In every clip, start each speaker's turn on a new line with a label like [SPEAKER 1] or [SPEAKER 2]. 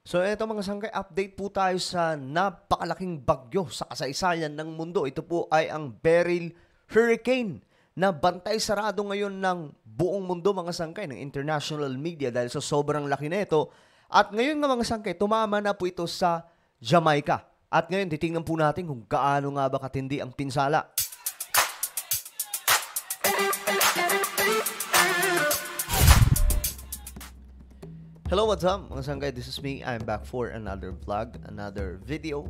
[SPEAKER 1] So eto mga sangkay, update po tayo sa napakalaking bagyo sa kasaysayan ng mundo. Ito po ay ang Beryl Hurricane na bantay sarado ngayon ng buong mundo mga sangkay ng international media dahil sa sobrang laki na ito. At ngayon nga mga sangkay, tumama na po ito sa Jamaica. At ngayon titingnan po natin kung gaano nga ba katindi ang pinsala. Hello, what's up mga sangkay? This is me. I'm back for another vlog, another video.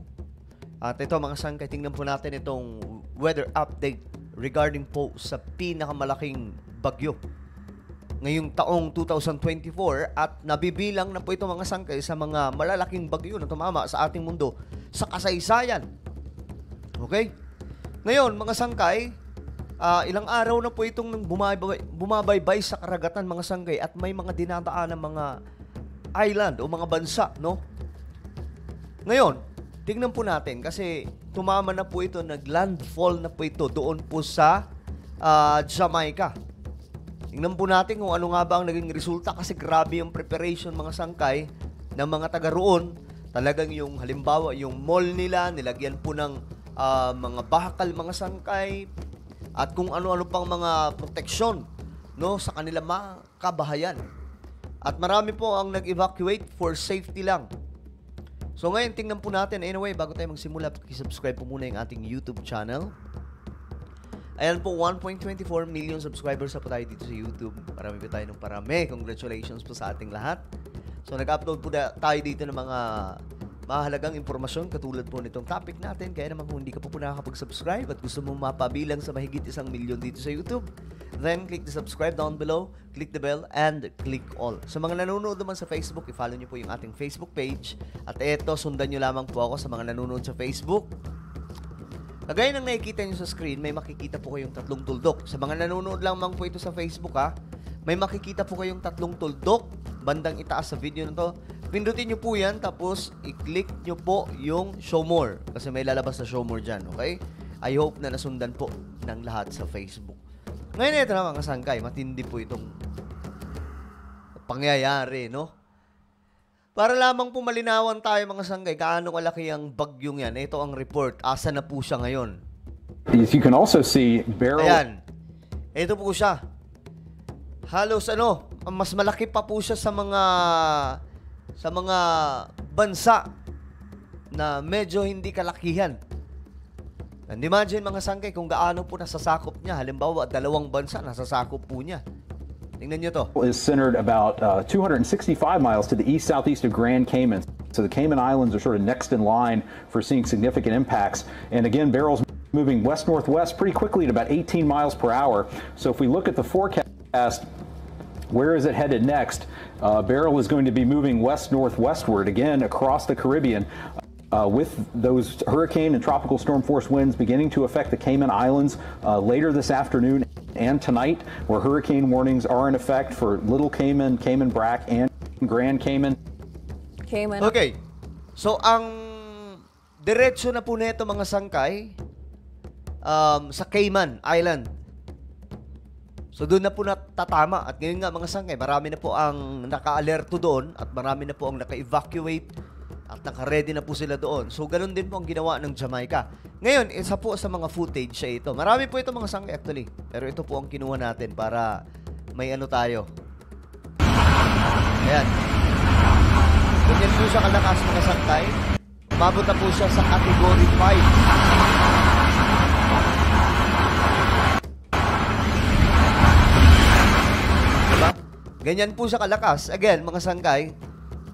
[SPEAKER 1] At ito mga sangkay, tingnan po natin itong weather update regarding po sa pinakamalaking bagyo ngayong taong 2024 at nabibilang na po ito mga sangkay sa mga malalaking bagyo na tumama sa ating mundo sa kasaysayan. Okay? Ngayon mga sangkay, ilang araw na po itong bumabaybay sa karagatan mga sangkay at may mga dinadaan ng mga island o mga bansa, no? Ngayon, tingnan po natin kasi tumama na po ito, naglandfall na po ito doon po sa Jamaica. Tingnan po natin kung ano nga ba ang naging resulta kasi grabe yung preparation mga sangkay ng mga taga roon. Talagang yung halimbawa, yung mall nila, nilagyan po ng mga bakal mga sangkay at kung ano-ano pang mga proteksyon, no, sa kanila mga kabahayan. At marami po ang nag-evacuate for safety lang. So ngayon, tingnan po natin. Anyway, bago tayo magsimula, subscribe po muna yung ating YouTube channel. Ayan po, 1.24 million subscribers na po tayo dito sa YouTube. Marami po tayo ng parami. Congratulations po sa ating lahat. So nag-upload po tayo dito ng mga mahalagang impormasyon katulad po nitong topic natin. Kaya naman kung hindi ka po nakakapag-subscribe at gusto mo mapabilang sa mahigit 1 million dito sa YouTube, then click the subscribe down below, click the bell, and click all. Sa mga nanonood naman sa Facebook, i-follow nyo po yung ating Facebook page. At eto, sundan nyo lamang po ako sa mga nanonood sa Facebook. Kagaya ng nakikita nyo sa screen, may makikita po kayong 3 tuldok. Sa mga nanonood lamang po ito sa Facebook, may makikita po kayong 3 tuldok bandang itaas sa video na to. Pindutin nyo po yan, tapos i-click nyo po yung show more. Kasi may lalabas na show more dyan, okay? I hope na nasundan po ng lahat sa Facebook. Ngayon ito na mga sangkay, matindi po itong pangyayari, no? Para lamang po malinawan tayo mga sangkay, kaano kalaki ang bagyong yan. Ito ang report, asa na po siya ngayon.
[SPEAKER 2] You can also see Beryl.
[SPEAKER 1] Ayan, ito po siya. Halos mas malaki pa po siya sa mga bansa na medyo hindi kalakihan. And imagine mga sangkay kung gaano po nasasakop niya. Halimbawa, 2 bansa nasasakop po niya. Tingnan niyo to.
[SPEAKER 2] Is centered about 265 miles to the east-southeast of Grand Cayman. So the Cayman Islands are sort of next in line for seeing significant impacts. And again, Beryl's moving west-northwest pretty quickly at about 18 miles per hour. So if we look at the forecast, where is it headed next? Beryl is going to be moving west-northwestward again across the Caribbean with those hurricane and tropical storm force winds beginning to affect the Cayman Islands later this afternoon and tonight, where hurricane warnings are in effect for Little Cayman, Cayman Brac, and Grand Cayman.
[SPEAKER 1] Okay. So, ang diretso na po nito mga sangkay sa Cayman Island. So doon na po natatama at ngayon nga mga sangkay, marami na po ang naka-alerto doon at marami na po ang naka-evacuate at naka-ready na po sila doon. So ganun din po ang ginawa ng Jamaica. Ngayon, isa po sa mga footage siya ito. Marami po ito mga sangkay actually. Pero ito po ang kinuha natin para may ano tayo. Ayan. Ganyan po siya kalakas mga sangkay. Umabot na po siya sa category 5. Ganyan po siya kalakas. Again, mga sangkay,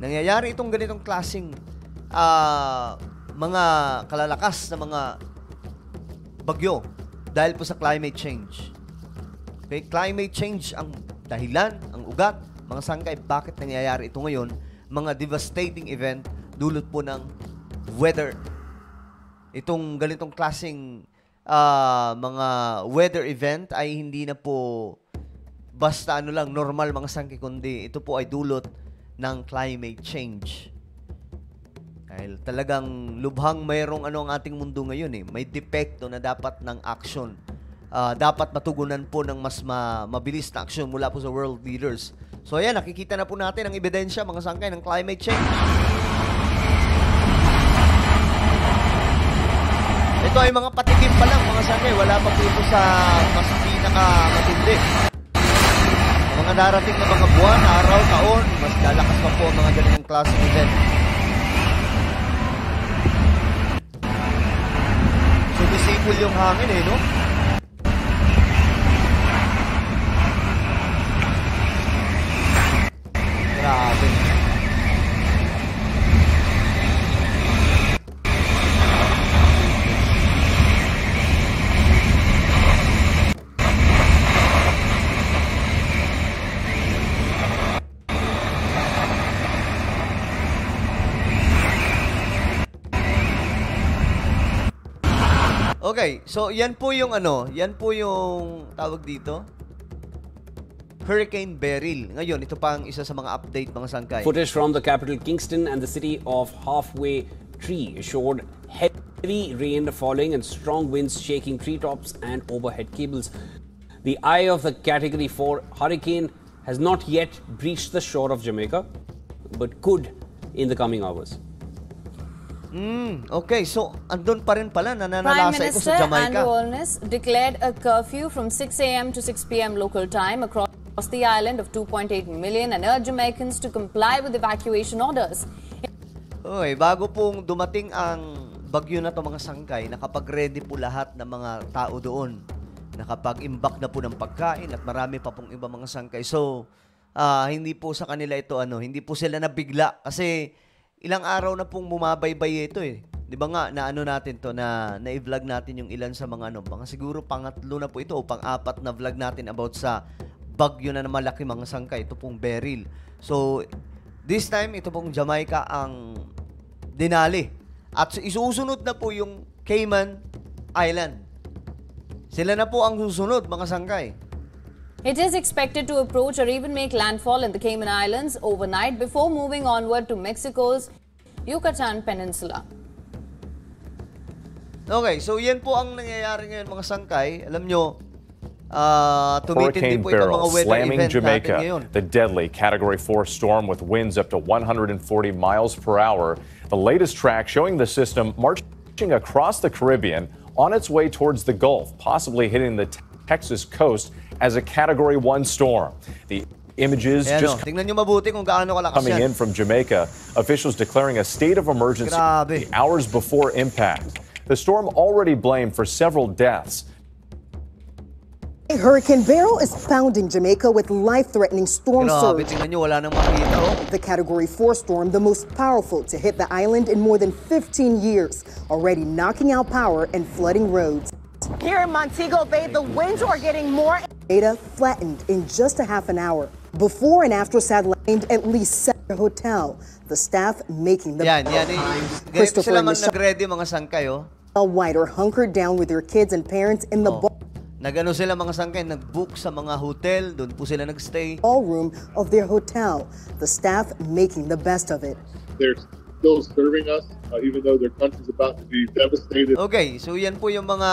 [SPEAKER 1] nangyayari itong ganitong klaseng mga kalalakas na mga bagyo dahil po sa climate change. Okay? Climate change ang dahilan, ang ugat, mga sangkay, bakit nangyayari ito ngayon? Mga devastating event dulot po ng weather. Itong ganitong klaseng mga weather event ay hindi na po basta lang, normal mga sangkay, kundi ito po ay dulot ng climate change. Dahil talagang lubhang mayroong ang ating mundo ngayon may depekto na dapat ng action. Dapat matugunan po ng mas mabilis na action mula po sa world leaders. So ayan, nakikita na po natin ang ebidensya mga sangkay ng climate change. Ito ay mga patikim pa lang mga sangkay. Wala pa po ito sa mas pinaka-matindi. Mga darating na mga buwan, araw, taon, mas lalakas pa po ang mga ganitong klaseng event. Sumisipol yung hangin no? Grabe. Okay, so yan po yung tawag dito. Hurricane Beryl. Ngayon, ito pa ang isa sa mga update mga sangkay.
[SPEAKER 3] Footage from the capital Kingston and the city of Halfway Tree showed heavy rain falling and strong winds shaking treetops and overhead cables. The eye of the Category 4 hurricane has not yet breached the shore of Jamaica, but could in the coming hours.
[SPEAKER 1] Okay, so andun pa rin pala,
[SPEAKER 4] Prime
[SPEAKER 1] nananalasa ito
[SPEAKER 4] Minister
[SPEAKER 1] sa Jamaica.
[SPEAKER 4] Andrew Holness declared a curfew from 6 a.m. to 6 p.m. local time across the island of 2.8 million and urged Jamaicans to comply with evacuation orders.
[SPEAKER 1] Okay, bago pong dumating ang bagyo na to mga sangkay, nakapag-ready po lahat ng mga tao doon. Nakapag-imbak na po ng pagkain at marami pa pong iba mga sangkay. So, hindi po sa kanila ito hindi po sila nabigla kasi ilang araw na pong bumabaybay ito eh. 'Di ba nga natin to na-vlog natin yung ilan sa mga mga siguro pangatlo na po ito o pang-apat na vlog natin about sa bagyo na malaki mga sangkay, ito pong Beryl. So this time ito pong Jamaica ang dinali. At isusunod na po yung Cayman Island. Sila na po ang susunod mga sangkay.
[SPEAKER 4] It is expected to approach or even make landfall in the Cayman Islands overnight before moving onward to Mexico's Yucatan Peninsula.
[SPEAKER 1] Okay, so yan po ang nangyayari ngayon mga sangkay. Alam nyo, tumitindi
[SPEAKER 5] Hurricane
[SPEAKER 1] po itong mga
[SPEAKER 5] Beryl
[SPEAKER 1] weather
[SPEAKER 5] slamming
[SPEAKER 1] event natin ngayon.
[SPEAKER 5] Jamaica. The deadly Category 4 storm with winds up to 140 miles per hour. The latest track showing the system marching across the Caribbean on its way towards the Gulf, possibly hitting the Texas coast as a Category 1 storm. The images just
[SPEAKER 1] tingnan nyo mabuti kung gaano kalakas
[SPEAKER 5] coming in from Jamaica, officials declaring a state of emergency
[SPEAKER 1] Grabe.
[SPEAKER 5] hours before impact. The storm already blamed for several deaths.
[SPEAKER 6] Hurricane Beryl is pounding Jamaica with life-threatening storm
[SPEAKER 1] Grabe,
[SPEAKER 6] surge.
[SPEAKER 1] tingnan nyo, wala nang makita
[SPEAKER 6] The Category 4 storm, the most powerful to hit the island in more than 15 years, already knocking out power and flooding roads.
[SPEAKER 7] Here in Montego Bay, the winds are getting more.
[SPEAKER 6] Data flattened in just a half an hour. Before and after satellite at least 7 hotel. The staff making the
[SPEAKER 1] Ganito sila man nag-ready mga sangkay
[SPEAKER 6] White are hunkered down with their kids and parents in the
[SPEAKER 1] Nagano sila mga sangkay, nag-book sa mga hotel, doon po sila nag-stay.
[SPEAKER 6] ballroom of their hotel. The staff making the best of it.
[SPEAKER 8] They're still serving us, even though their country's about to be devastated.
[SPEAKER 1] Okay, so yan po yung mga,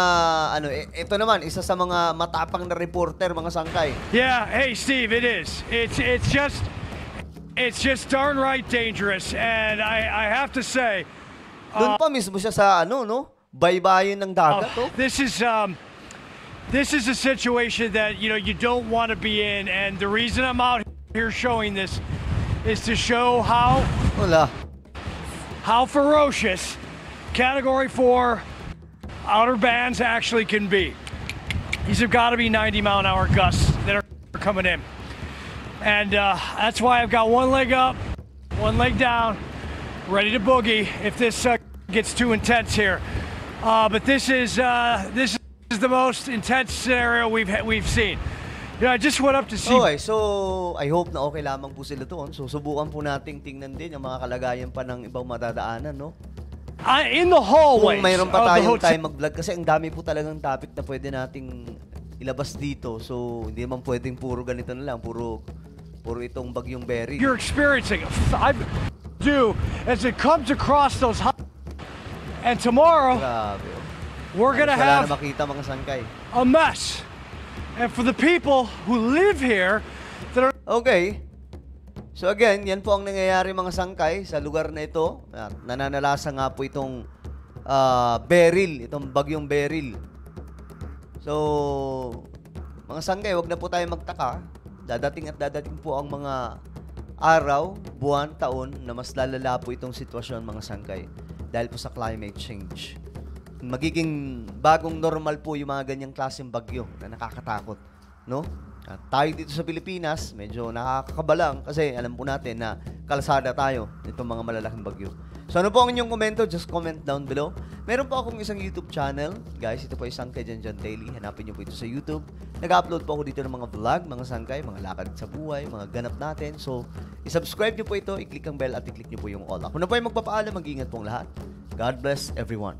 [SPEAKER 1] ito naman, isa sa mga matapang na reporter, mga sangkay.
[SPEAKER 9] Yeah, hey Steve, it is. It's just darn right dangerous, and I have to say.
[SPEAKER 1] Doon pa mismo siya sa baybayin ng dagat.
[SPEAKER 9] This is a situation that you don't want to be in, and the reason I'm out here showing this is to show how ferocious Category 4 outer bands actually can be. These have got to be 90-mile-an-hour gusts that are coming in, and that's why I've got one leg up, one leg down, ready to boogie if this gets too intense here. But this is the most intense scenario we've seen. I just went up to see.
[SPEAKER 1] Okay, so I hope na okay lamang po sila doon. So subukan po nating tingnan din ang mga kalagayan pa ng ibang madadaanan,
[SPEAKER 9] In the hallways.
[SPEAKER 1] Kung mayroon pa tayong time mag-vlog kasi ang dami po talagang topic na pwede nating ilabas dito. So hindi man pwedeng puro ganito na lang, puro itong bagyong Beryl.
[SPEAKER 9] You're experiencing I do as it comes across those and tomorrow
[SPEAKER 1] Grabe.
[SPEAKER 9] we're gonna have
[SPEAKER 1] na makita mga sangkay.
[SPEAKER 9] a mess. And for the people who live here that are
[SPEAKER 1] Okay. So again, yan po ang nangyayari mga sangkay sa lugar na ito. Nananalasa nga po itong Beryl, itong bagyong Beryl. So, mga sanggay, wag na po tayo magtaka. Dadating at dadating po ang mga araw, buwan, taon na mas lalala po itong sitwasyon, mga sanggay, dahil po sa climate change. Magiging bagong normal po yung mga ganyang klaseng bagyo na nakakatakot, no? At tayo dito sa Pilipinas, medyo nakakakabalang kasi alam po natin na kalsada tayo nitong mga malalaking bagyo. So ano po ang inyong komento? Just comment down below. Meron po akong isang YouTube channel. Guys, ito po ay Sangkay Janjan Daily. Hanapin niyo po ito sa YouTube. Nag-upload po ako dito ng mga vlog, mga sangkay, mga lakad sa buhay, mga ganap natin. So, i-subscribe niyo po ito, i-click ang bell at i-click niyo po yung all. Ako na po ay magpapaalam. Mag-ingat pong lahat. God bless everyone.